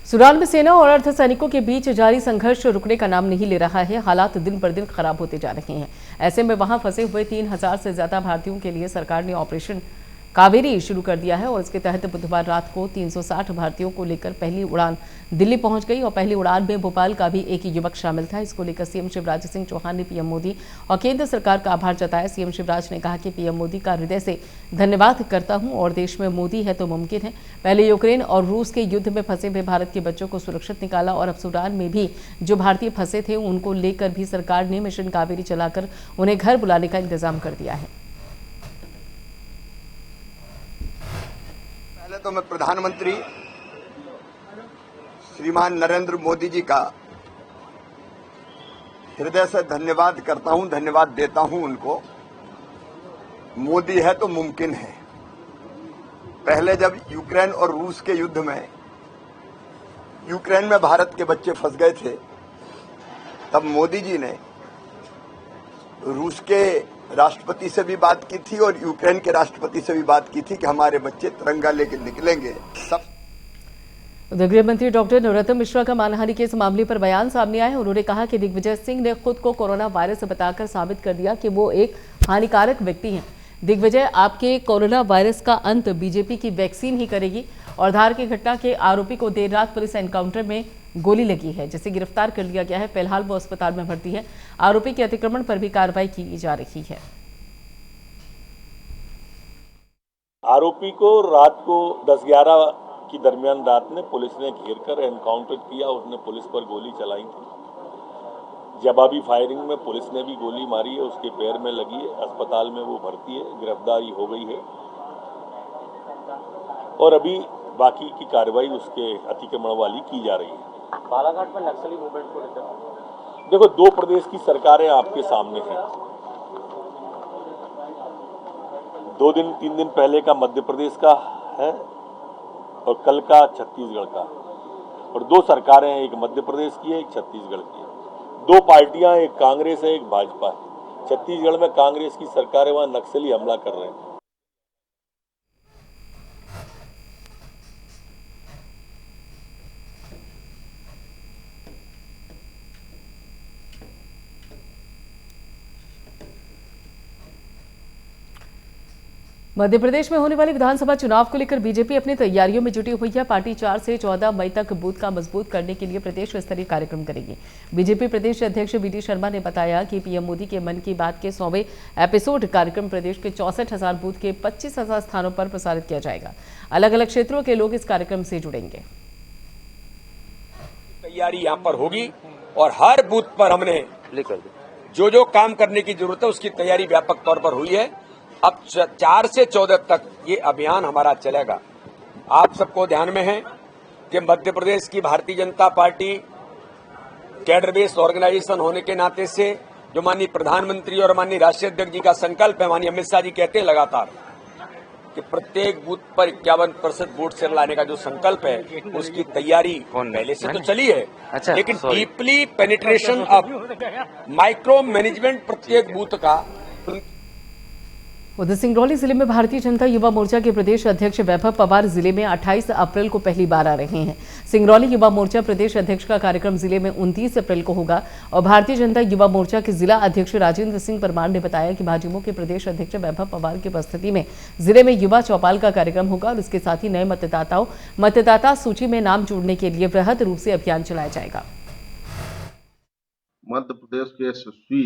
Sudan में सेना और अर्धसैनिकों के बीच जारी संघर्ष रुकने का नाम नहीं ले रहा है। हालात दिन पर दिन खराब होते जा रहे हैं। ऐसे में वहां फंसे हुए 3000 से ज्यादा भारतीयों के लिए सरकार ने ऑपरेशन कावेरी शुरू कर दिया है और इसके तहत बुधवार रात को 360 भारतीयों को लेकर पहली उड़ान दिल्ली पहुंच गई और पहली उड़ान में भोपाल का भी एक युवक शामिल था। इसको लेकर सीएम शिवराज सिंह चौहान ने पीएम मोदी और केंद्र सरकार का आभार जताया। सीएम शिवराज ने कहा कि पीएम मोदी का हृदय से धन्यवाद करता हूं और देश में मोदी है तो मुमकिन है। पहले यूक्रेन और रूस के युद्ध में फंसे हुए भारत के बच्चों को सुरक्षित निकाला और अब सूडान में भी जो भारतीय फंसे थे उनको लेकर भी सरकार ने मिशन कावेरी चलाकर उन्हें घर बुलाने का इंतजाम कर दिया है। पहले तो मैं प्रधानमंत्री श्रीमान नरेंद्र मोदी जी का हृदय से धन्यवाद करता हूं, धन्यवाद देता हूं उनको। मोदी है तो मुमकिन है। पहले जब यूक्रेन और रूस के युद्ध में यूक्रेन में भारत के बच्चे फंस गए थे, तब मोदी जी ने रूस के राष्ट्रपति से भी बात की थी और यूक्रेन के राष्ट्रपति से भी बात की थी कि हमारे बच्चे तिरंगा लेकर निकलेंगे। उधर गृह मंत्री डॉक्टर नरोत्तम मिश्रा का मानहानि के इस मामले पर बयान सामने आया। उन्होंने कहा कि दिग्विजय सिंह ने खुद को कोरोना वायरस बताकर साबित कर दिया कि वो एक हानिकारक व्यक्ति हैं। दिग्विजय, आपके कोरोना वायरस का अंत बीजेपी की वैक्सीन ही करेगी। और धार की घटना के आरोपी को देर रात पुलिस एनकाउंटर में गोली लगी है, जिसे गिरफ्तार कर लिया गया है। फिलहाल वो अस्पताल में भर्ती है। आरोपी के अतिक्रमण पर भी कार्रवाई की जा रही है। आरोपी को रात को 10-11 की दरमियान रात में पुलिस ने घेर कर एनकाउंटर किया। उसने पुलिस पर गोली चलाई थी। जवाबी फायरिंग में पुलिस ने भी गोली मारी है, उसके पैर में लगी है। अस्पताल में वो भर्ती है, गिरफ्तारी हो गई है और अभी बाकी की कार्रवाई उसके अतिक्रमण वाली की जा रही है। बालाघाट में नक्सली मूवमेंट को लेकर देखो, 2 प्रदेश की सरकारें आपके सामने हैं। 2-3 दिन पहले का मध्य प्रदेश का है और कल का छत्तीसगढ़ का, और 2 सरकारें हैं, एक मध्य प्रदेश की है, एक छत्तीसगढ़ की है। 2 पार्टियां, एक कांग्रेस है, एक भाजपा है। छत्तीसगढ़ में कांग्रेस की सरकार है, वहां नक्सली हमला कर रहे हैं। मध्य प्रदेश में होने वाले विधानसभा चुनाव को लेकर बीजेपी अपनी तैयारियों में जुटी हुई है। पार्टी 4 से 14 मई तक बूथ का मजबूत करने के लिए प्रदेश स्तरीय कार्यक्रम करेगी। बीजेपी प्रदेश अध्यक्ष बीडी शर्मा ने बताया कि पीएम मोदी के मन की बात के 100वें एपिसोड कार्यक्रम प्रदेश के 64,000 बूथ के 25,000 स्थानों पर प्रसारित किया जाएगा। अलग अलग क्षेत्रों के लोग इस कार्यक्रम से जुड़ेंगे। तैयारी यहाँ पर होगी और हर बूथ पर हमने जो काम करने की जरूरत है उसकी तैयारी व्यापक तौर पर हुई है। अब 4 से 14 तक ये अभियान हमारा चलेगा। आप सबको ध्यान में है कि मध्य प्रदेश की Bharatiya Janata party cadre based organisation होने के नाते से जो माननीय प्रधानमंत्री और माननीय राष्ट्रीय अध्यक्ष जी का संकल्प है, माननीय अमित शाह जी कहते हैं लगातार कि प्रत्येक बूथ पर 51% वोट शेयर लाने का जो संकल्प है, उसकी तैयारी पहले से तो चली है। लेकिन डीपली पेनिट्रेशन अब माइक्रो मैनेजमेंट प्रत्येक बूथ का। उधर सिंगरौली जिले में भारतीय जनता युवा मोर्चा के प्रदेश अध्यक्ष वैभव पवार जिले में 28 अप्रैल को पहली बार आ रहे हैं। सिंगरौली युवा मोर्चा प्रदेश अध्यक्ष का कार्यक्रम जिले में 29 अप्रैल को होगा और भारतीय जनता युवा मोर्चा के जिला अध्यक्ष राजेंद्र सिंह परमार ने बताया कि भाजपा के प्रदेश अध्यक्ष वैभव पवार की उपस्थिति में जिले में युवा चौपाल का कार्यक्रम होगा और इसके साथ ही नए मतदाता सूची में नाम जोड़ने के लिए वृहद रूप से अभियान चलाया जाएगा। मध्य प्रदेश के यशस्वी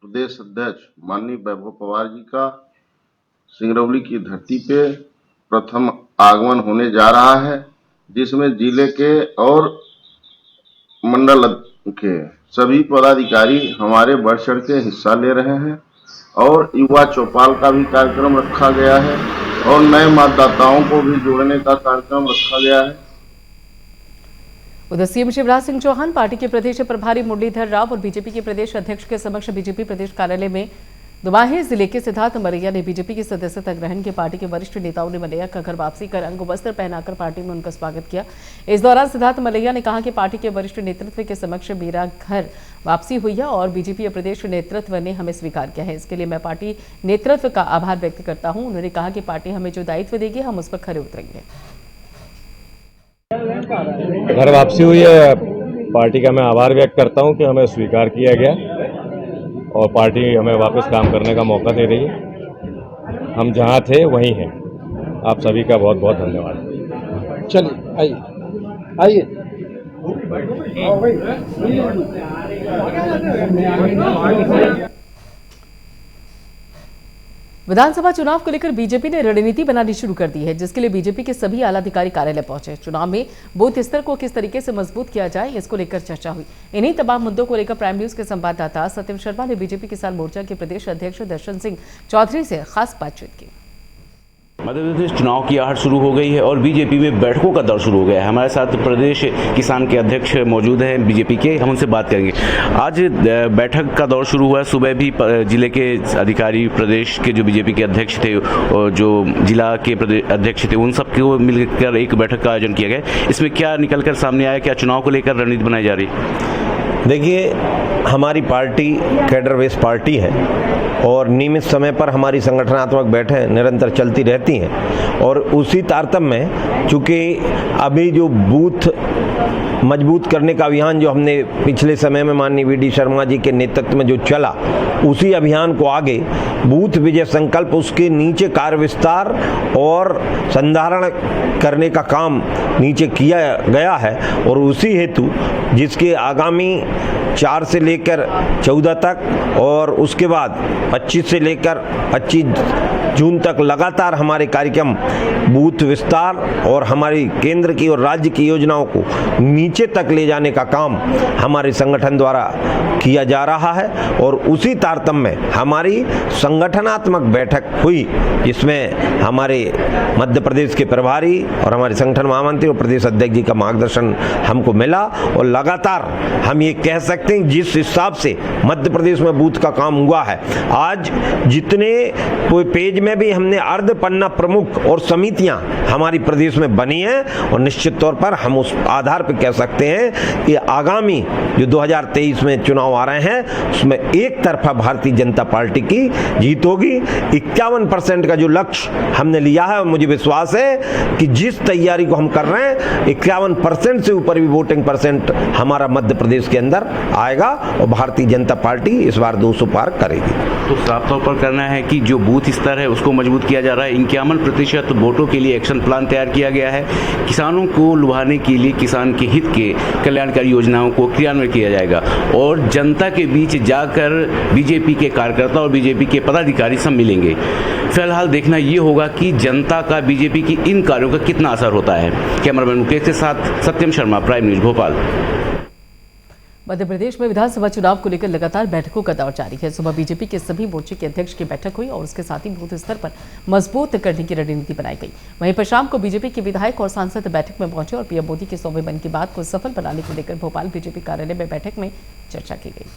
प्रदेश अध्यक्ष माननीय वैभव पवार जी का सिंगरौली की धरती पे प्रथम आगमन होने जा रहा है, जिसमें जिले के और मंडल के सभी पदाधिकारी हमारे बढ़ चढ़ के हिस्सा ले रहे हैं और युवा चौपाल का भी कार्यक्रम रखा गया है और नए मतदाताओं को भी जोड़ने का कार्यक्रम रखा गया है। उधर सीएम शिवराज सिंह चौहान, पार्टी के प्रदेश प्रभारी मुरलीधर राव और बीजेपी के प्रदेश अध्यक्ष के समक्ष बीजेपी प्रदेश कार्यालय में दुमाही जिले के सिद्धार्थ मलैया ने बीजेपी की सदस्यता ग्रहण की। पार्टी के वरिष्ठ नेताओं ने मलैया का घर वापसी कर अंग वस्त्र पहनाकर पार्टी में उनका स्वागत किया। इस दौरान सिद्धार्थ मलैया ने कहा कि पार्टी के वरिष्ठ नेतृत्व के समक्ष मेरा घर वापसी हुई है और बीजेपी प्रदेश नेतृत्व ने हमें स्वीकार किया है। इसके लिए मैं पार्टी नेतृत्व का आभार व्यक्त करता हूं। उन्होंने कहा कि पार्टी हमें जो दायित्व देगी हम उस पर खरे उतरेंगे। घर वापसी हुई है। पार्टी का मैं आभार व्यक्त करता हूं कि हमें स्वीकार किया गया और पार्टी हमें वापस काम करने का मौका दे रही है। हम जहां थे वहीं हैं। आप सभी का बहुत बहुत धन्यवाद। चलिए आइए आइए। विधानसभा चुनाव को लेकर बीजेपी ने रणनीति बनानी शुरू कर दी है, जिसके लिए बीजेपी के सभी आला अधिकारी कार्यालय पहुंचे। चुनाव में बूथ स्तर को किस तरीके से मजबूत किया जाए, इसको लेकर चर्चा हुई। इन्हीं तमाम मुद्दों को लेकर प्राइम न्यूज के संवाददाता सत्यम शर्मा ने बीजेपी किसान मोर्चा के प्रदेश अध्यक्ष दर्शन सिंह चौधरी से खास बातचीत की। मध्य प्रदेश चुनाव की आहट शुरू हो गई है और बीजेपी में बैठकों का दौर शुरू हो गया है। हमारे साथ प्रदेश किसान के अध्यक्ष मौजूद हैं बीजेपी के, हम उनसे बात करेंगे। आज बैठक का दौर शुरू हुआ है। सुबह भी जिले के अधिकारी, प्रदेश के जो बीजेपी के अध्यक्ष थे और जो जिला के अध्यक्ष थे, उन सबको मिलकर एक बैठक का आयोजन किया गया। इसमें क्या निकल कर सामने आया, क्या चुनाव को लेकर रणनीति बनाई जा रही? देखिए, हमारी पार्टी कैडर बेस्ड पार्टी है और नियमित समय पर हमारी संगठनात्मक बैठकें निरंतर चलती रहती हैं और उसी तारतम्य में चूँकि अभी जो बूथ मजबूत करने का अभियान जो हमने पिछले समय में माननीय वीडी शर्मा जी के नेतृत्व में जो चला, उसी अभियान को आगे बूथ विजय संकल्प, उसके नीचे कार्य विस्तार और संधारण करने का काम नीचे किया गया है। और उसी हेतु जिसके आगामी 4 से लेकर 14 तक और उसके बाद 25 से लेकर 25 जून तक लगातार हमारे कार्यक्रम बूथ विस्तार और हमारी केंद्र की और राज्य की योजनाओं को नीचे तक ले जाने का काम हमारे संगठन द्वारा किया जा रहा है। और उसी तारतम्य में हमारी संगठनात्मक बैठक हुई, जिसमें हमारे मध्य प्रदेश के प्रभारी और हमारे संगठन महामंत्री और प्रदेश अध्यक्ष जी का मार्गदर्शन हमको मिला। और लगातार हम ये कह सकते हैं जिस हिसाब से मध्य प्रदेश में बूथ का काम हुआ है, आज जितने पेज में भी हमने अर्ध पन्ना प्रमुख और समितियां हमारी प्रदेश में बनी हैं, और निश्चित तौर पर हम उस आधार पर कह सकते हैं कि आगामी जो 2023 में चुनाव आ रहे हैं उसमें एक तरफा भारतीय जनता पार्टी की जीत होगी। 51% का जो लक्ष्य हमने लिया है, और मुझे विश्वास है कि जिस तैयारी को हम कर रहे हैं 51% से ऊपर भी वोटिंग परसेंट हमारा मध्य प्रदेश के अंदर आएगा और भारतीय जनता पार्टी इस बार 200 पार करेगी। तो साफ तौर पर करना है कि जो बूथ स्तर है उसको मजबूत किया जा रहा है। 51% वोटों के लिए एक्शन प्लान तैयार किया गया है। किसानों को लुभाने के लिए किसान के हित के कल्याणकारी योजनाओं को क्रियान्वित किया जाएगा और जनता के बीच जाकर बीजेपी के कार्यकर्ता और बीजेपी के पदाधिकारी सब मिलेंगे। फिलहाल देखना ये होगा कि जनता का बीजेपी की इन कार्यों का कितना असर होता है। कैमरामैन मुकेश के साथ सत्यम शर्मा, प्राइम न्यूज, भोपाल। मध्य प्रदेश में विधानसभा चुनाव को लेकर लगातार बैठकों का दौर जारी है। सुबह बीजेपी के सभी मोर्चे के अध्यक्ष की बैठक हुई और उसके साथ ही बूथ स्तर पर मजबूत करने की रणनीति बनाई गई। वहीं पर शाम को बीजेपी के विधायक और सांसद बैठक में पहुंचे और पीएम मोदी के 100वें मन की बात को सफल बनाने को लेकर भोपाल बीजेपी कार्यालय में बैठक में चर्चा की गई।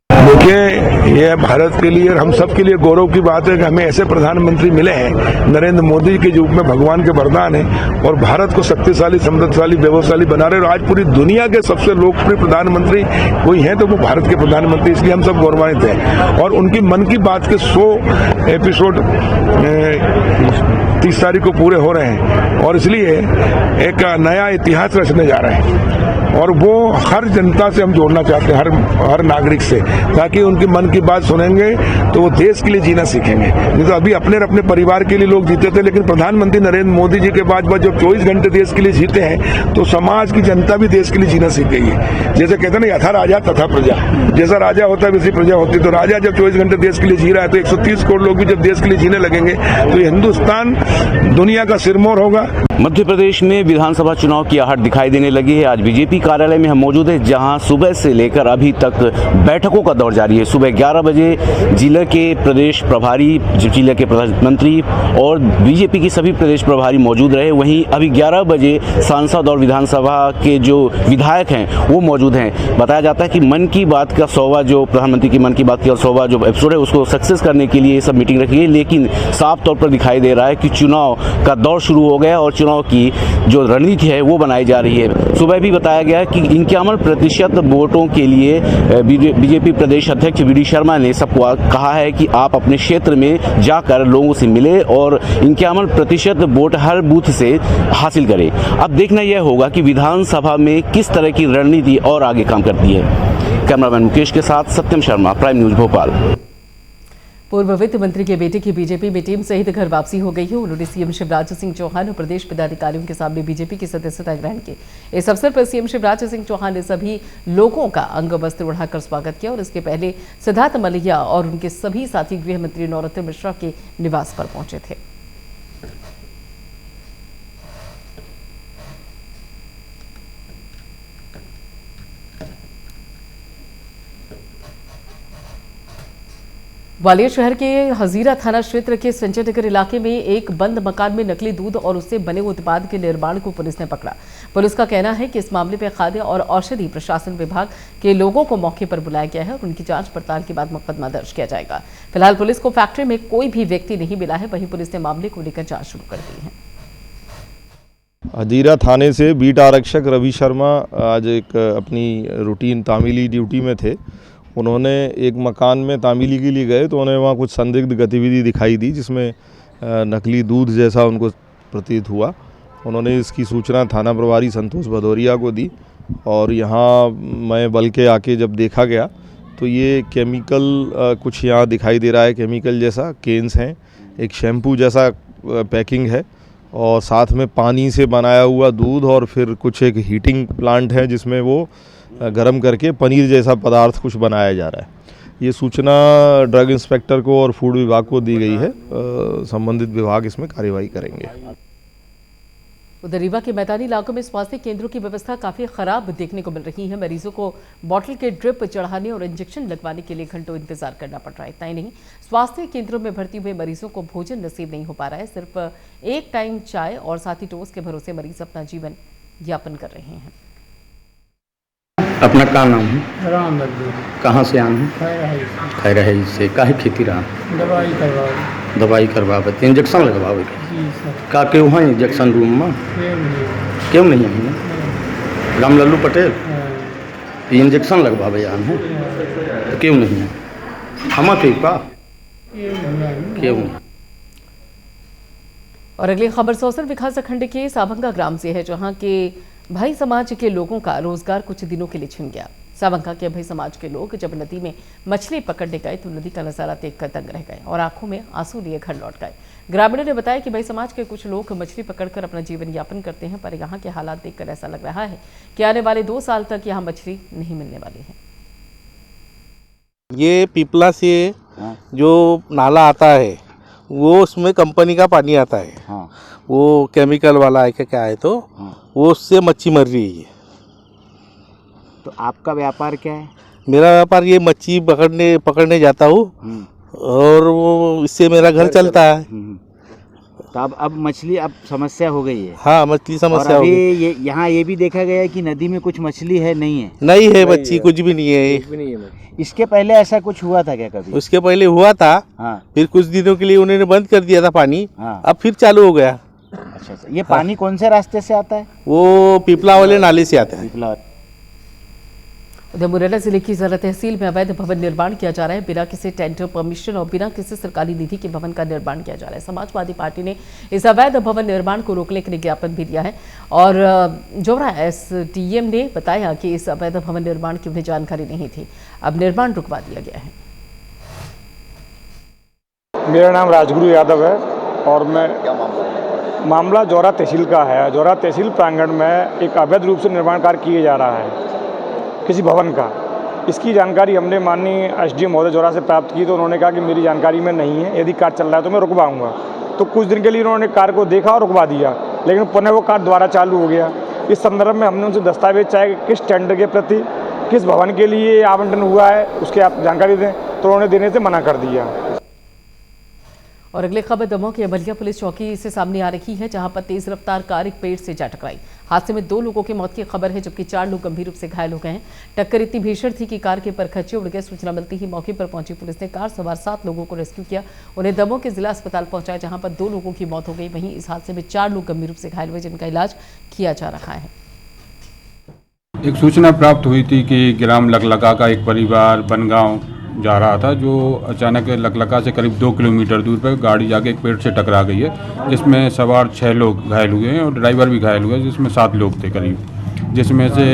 देखिए, ये भारत के लिए और हम सब के लिए गौरव की बात है कि हमें ऐसे प्रधानमंत्री मिले हैं। नरेंद्र मोदी के रूप में भगवान के वरदान है और भारत को शक्तिशाली, समृद्धशाली, वैभवशाली बना रहे। और आज पूरी दुनिया के सबसे लोकप्रिय प्रधानमंत्री कोई हैं तो वो भारत के प्रधानमंत्री, इसलिए हम सब गौरवान्वित हैं। और उनकी मन की बात के 100 एपिसोड 30 तारीख को पूरे हो रहे हैं और इसलिए एक नया इतिहास रचने जा रहे हैं। और वो हर जनता से हम जोड़ना चाहते हैं, हर नागरिक से, ताकि उनकी मन की बात सुनेंगे तो वो देश के लिए जीना सीखेंगे। नहीं तो अभी अपने परिवार के लिए लोग जीते थे, लेकिन प्रधानमंत्री नरेंद्र मोदी जी के बाद जब 24 घंटे देश के लिए जीते हैं तो समाज की जनता भी देश के लिए जीना सीख गई है। जैसे कहते हैं ना, यथा राजा तथा प्रजा, जैसा राजा होता है वैसी प्रजा होती है। तो राजा जब 24 घंटे देश के लिए जी रहा है तो 130 करोड़ लोग भी जब देश के लिए जीने लगेंगे तो ये हिंदुस्तान दुनिया का सिरमौर होगा। मध्य प्रदेश में विधानसभा चुनाव की आहट दिखाई देने लगी है। आज बीजेपी कार्यालय में हम मौजूद हैं, जहां सुबह से लेकर अभी तक बैठकों का दौर जारी है। सुबह 11 बजे जिले के प्रदेश प्रभारी, जिले के प्रधानमंत्री और बीजेपी की सभी प्रदेश प्रभारी मौजूद रहे। वहीं अभी 11 बजे सांसद और विधानसभा के जो विधायक हैं वो मौजूद हैं। बताया जाता है कि मन की बात का 100वां जो प्रधानमंत्री की मन की बात का 100वां जो एपिसोड है उसको सक्सेस करने के लिए ये सब मीटिंग रखी गई। लेकिन साफ तौर पर दिखाई दे रहा है कि चुनाव का दौर शुरू हो गया और चुनाव की जो रणनीति है वो बनाई जा रही है। सुबह भी बताया गया कि 51% वोटों के लिए बीजेपी प्रदेश अध्यक्ष वी डी शर्मा ने सबको कहा है कि आप अपने क्षेत्र में जाकर लोगों से मिले और 51% वोट हर बूथ से हासिल करें। अब देखना यह होगा कि विधानसभा में किस तरह की रणनीति और आगे काम करती है। कैमरामैन मुकेश के साथ सत्यम शर्मा, प्राइम न्यूज भोपाल। पूर्व वित्त मंत्री के बेटे की बीजेपी में टीम सहित घर वापसी हो गई है। उन्होंने सीएम शिवराज सिंह चौहान और प्रदेश पदाधिकारियों के सामने बीजेपी की सदस्यता ग्रहण की। इस अवसर पर सीएम शिवराज सिंह चौहान ने सभी लोगों का अंग वस्त्र उड़ाकर स्वागत किया और इसके पहले सिद्धार्थ मलैया और उनके सभी साथी गृह मंत्री नरोत्तम मिश्रा के निवास पर पहुंचे थे। ग्वालियर शहर के हजीरा थाना क्षेत्र के संजय नगर इलाके में एक बंद मकान में नकली दूध और उससे बने उत्पाद के निर्माण को पुलिस ने पकड़ा। पुलिस का कहना है कि इस मामले में खाद्य और औषधि प्रशासन विभाग के लोगों को मौके पर बुलाया गया है और उनकी जांच पड़ताल के बाद मुकदमा दर्ज किया जाएगा। फिलहाल पुलिस को फैक्ट्री में कोई भी व्यक्ति नहीं मिला है। वहीं पुलिस ने मामले को लेकर जाँच शुरू कर दी है। हजीरा थाने से बीट आरक्षक रवि शर्मा आज एक अपनी रूटीन तामीली ड्यूटी में थे। उन्होंने एक मकान में तामीली के लिए गए तो उन्हें वहाँ कुछ संदिग्ध गतिविधि दिखाई दी जिसमें नकली दूध जैसा उनको प्रतीत हुआ। उन्होंने इसकी सूचना थाना प्रभारी संतोष भदौरिया को दी और यहाँ मैं बल के आके जब देखा गया तो ये केमिकल कुछ यहाँ दिखाई दे रहा है, केमिकल जैसा केन्स हैं, एक शैम्पू जैसा पैकिंग है और साथ में पानी से बनाया हुआ दूध और फिर कुछ एक हीटिंग प्लांट है जिसमें वो गरम करके पनीर जैसा पदार्थ कुछ बनाया जा रहा है। ये सूचना ड्रग इंस्पेक्टर को और फूड विभाग को दी गई है। संबंधित विभाग इसमें कार्यवाही करेंगे। उधर रीवा के मैदानी इलाकों में स्वास्थ्य केंद्रों की व्यवस्था काफी खराब देखने को मिल रही है। मरीजों को बॉटल के ड्रिप चढ़ाने और इंजेक्शन लगवाने के लिए घंटों इंतजार करना पड़ रहा है। इतना ही नहीं, स्वास्थ्य केंद्रों में भर्ती हुए मरीजों को भोजन नसीब नहीं हो पा रहा है। सिर्फ एक टाइम चाय और साथ ही टोस्ट के भरोसे मरीज अपना जीवन यापन कर रहे हैं। अपना का नाम है? राम बद्दू। कहाँ से आए हैं? खैर है इससे काहे खेती रहा? दवाई करवावे इंजेक्शन लगवावे का क्यों है इंजेक्शन रूम में? क्यों नहीं है? राम लल्लू पटेल इंजेक्शन लगवावे आए हैं तो क्यों नहीं है? हम क्यों नहीं? और अगली खबर सौसर विकासखंड के साभंगा ग्राम से है, जहां के भाई समाज के लोगों का रोजगार कुछ दिनों के लिए छिन गया। साभंगा के भाई समाज के लोग जब नदी में मछली पकड़ने गए तो नदी का नजारा देखकर दंग रह गए और आंखों में आंसू लिए घर लौट गए। ग्रामीणों ने बताया कि भाई समाज के कुछ लोग मछली पकड़कर अपना जीवन यापन करते हैं, पर यहाँ के हालात देखकर ऐसा लग रहा है कि आने वाले 2 साल तक यहाँ मछली नहीं मिलने वाली है। ये पीपला से जो नाला आता है वो उसमें कंपनी का पानी आता है। हाँ। वो केमिकल वाला है क्या है तो हाँ। वो उससे मच्छी मर रही है। तो आपका व्यापार क्या है? मेरा व्यापार ये मच्छी पकड़ने जाता हूँ और वो इससे मेरा घर चलता है। तो अब मछली अब समस्या हो गई है। हाँ, मछली समस्या हो गई। यहाँ ये भी देखा गया है कि नदी में कुछ मछली है, नहीं है? नहीं है मच्छी, कुछ भी नहीं है। इसके पहले ऐसा कुछ हुआ था क्या कभी? उसके पहले हुआ था। हाँ। फिर कुछ दिनों के लिए उन्होंने बंद कर दिया था पानी। हाँ। अब फिर चालू हो गया। अच्छा, ये पानी कौन से रास्ते से आता है? वो पीपला वाले नाले से आता है। उधर मुरैना जिले की जरा तहसील में अवैध भवन निर्माण किया जा रहा है। बिना किसी टेंडर परमिशन और बिना किसी सरकारी निधि के भवन का निर्माण किया जा रहा है। समाजवादी पार्टी ने इस अवैध भवन निर्माण को रोकने के लिए ज्ञापन भी दिया है और जोरा एसडीएम ने बताया कि इस अवैध भवन निर्माण की उन्हें जानकारी नहीं थी। अब निर्माण रुकवा दिया गया है। मेरा नाम राजगुरु यादव है और मैं मामला जोरा तहसील का है। जोरा तहसील प्रांगण में एक अवैध रूप से निर्माण कार्य किया जा रहा है किसी भवन का। इसकी जानकारी हमने माननीय एसडीएम महोदय जोरा से प्राप्त की तो उन्होंने कहा कि मेरी जानकारी में नहीं है, यदि कार्य चल रहा है तो मैं रुकवाऊंगा। तो कुछ दिन के लिए उन्होंने कार्य को देखा और रुकवा दिया, लेकिन पुनः वो कार्य दोबारा चालू हो गया। इस संदर्भ में हमने उनसे दस्तावेज चाहे किस टेंडर के प्रति किस भवन के लिए आवंटन हुआ है उसके आप जानकारी दें, तो उन्होंने देने से मना कर दिया। और अगली खबर दमोह की अमलिया पुलिस चौकी से सामने आ रही है, जहां पर तेज रफ्तार कार एक पेड़ से जा टकराई। हादसे में 2 लोगों की मौत की खबर है, जबकि 4 लोग गंभीर रूप से घायल हो गए हैं। टक्कर इतनी भीषण थी कि कार के परखच्चे उड़ गए। सूचना मिलती ही मौके पर पहुंची पुलिस ने कार सवार 7 लोगों को रेस्क्यू किया, उन्हें दमोह के जिला अस्पताल पहुंचाया, जहां पर 2 लोगों की मौत हो गई। वहीं इस हादसे में 4 लोग गंभीर रूप से घायल हुए, जिनका इलाज किया जा रहा है। एक सूचना प्राप्त हुई थी कि ग्राम लकलका का एक परिवार बनगांव जा रहा था, जो अचानक लकलका से करीब 2 किलोमीटर दूर पर गाड़ी जाके एक पेड़ से टकरा गई है, जिसमें सवार 6 लोग घायल हुए हैं और ड्राइवर भी घायल हुए हैं, जिसमें 7 लोग थे करीब, जिसमें से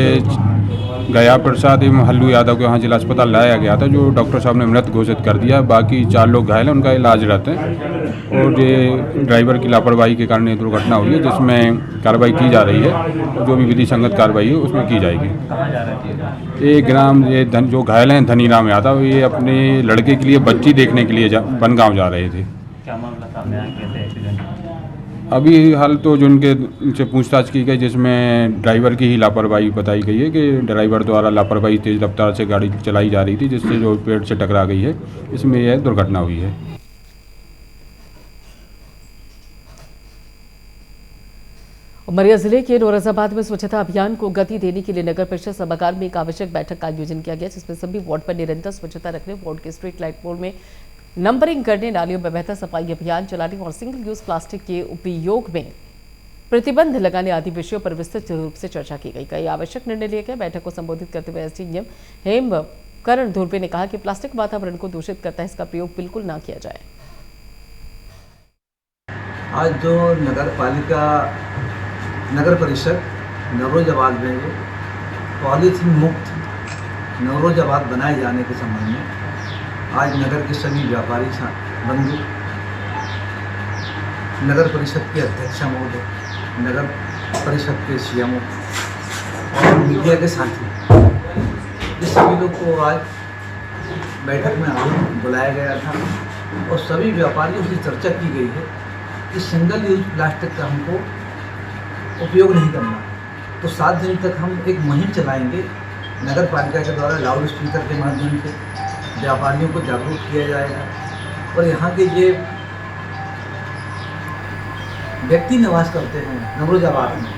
गया प्रसाद एवं हल्लू यादव को यहाँ जिला अस्पताल लाया गया था, जो डॉक्टर साहब ने मृत घोषित कर दिया। बाकी 4 लोग घायल हैं, उनका इलाज रहते हैं और ये ड्राइवर की लापरवाही के कारण ये दुर्घटना हुई है, जिसमें कार्रवाई की जा रही है। जो भी विधि संगत कार्रवाई है उसमें की जाएगी। ये ग्राम जो घायल हैं धनीराम यादव, ये अपने लड़के के लिए बच्ची देखने के लिए बनगांव जा रहे थे। क्या मामला सामने आया, कैसे एक्सीडेंट? अभी हाल तो जो उनसे पूछताछ की गई, जिसमें ड्राइवर की ही लापरवाही बताई गई है कि ड्राइवर द्वारा लापरवाही तेज़ रफ्तार से गाड़ी चलाई जा रही थी, जिससे जो पेड़ से टकरा गई है, इसमें यह दुर्घटना हुई है। उमरिया जिले के नौरोजाबाद में स्वच्छता अभियान को गति देने के लिए नगर परिषद सभागार में एक आवश्यक बैठक का आयोजन किया गया, जिसमें सभी वार्ड पर निरंतर स्वच्छता रखने, वार्ड के स्ट्रीट लाइट पोल में नंबरिंग करने, नालियों में बेहतर सफाई अभियान चलाने और सिंगल यूज प्लास्टिक के उपयोग में प्रतिबंध लगाने आदि विषयों पर विस्तृत रूप से चर्चा की गई। कई आवश्यक निर्णय लिए गए। बैठक को संबोधित करते हुए एसडीएम हेमकरण धुर्वे ने कहा कि प्लास्टिक वातावरण को दूषित करता है, इसका प्रयोग बिल्कुल ना किया जाए। आज जो नगर परिषद नौरोजाबाद में पॉलीथीन मुक्त नौरोजाबाद बनाए जाने के संबंध में आज नगर के सभी व्यापारी बंधु, नगर परिषद के अध्यक्ष महोदय, नगर परिषद के सीएमओ और मीडिया के साथी, ये सभी लोग को आज बैठक में बुलाया गया था और सभी व्यापारियों से चर्चा की गई है कि सिंगल यूज प्लास्टिक का हमको उपयोग नहीं करना। तो 7 दिन तक हम एक मुहिम चलाएंगे, नगर पालिका के द्वारा लाउड स्पीकर के माध्यम से व्यापारियों को जागरूक किया जाएगा और यहाँ के ये व्यक्ति निवास करते हैं नौरोजाबाद में,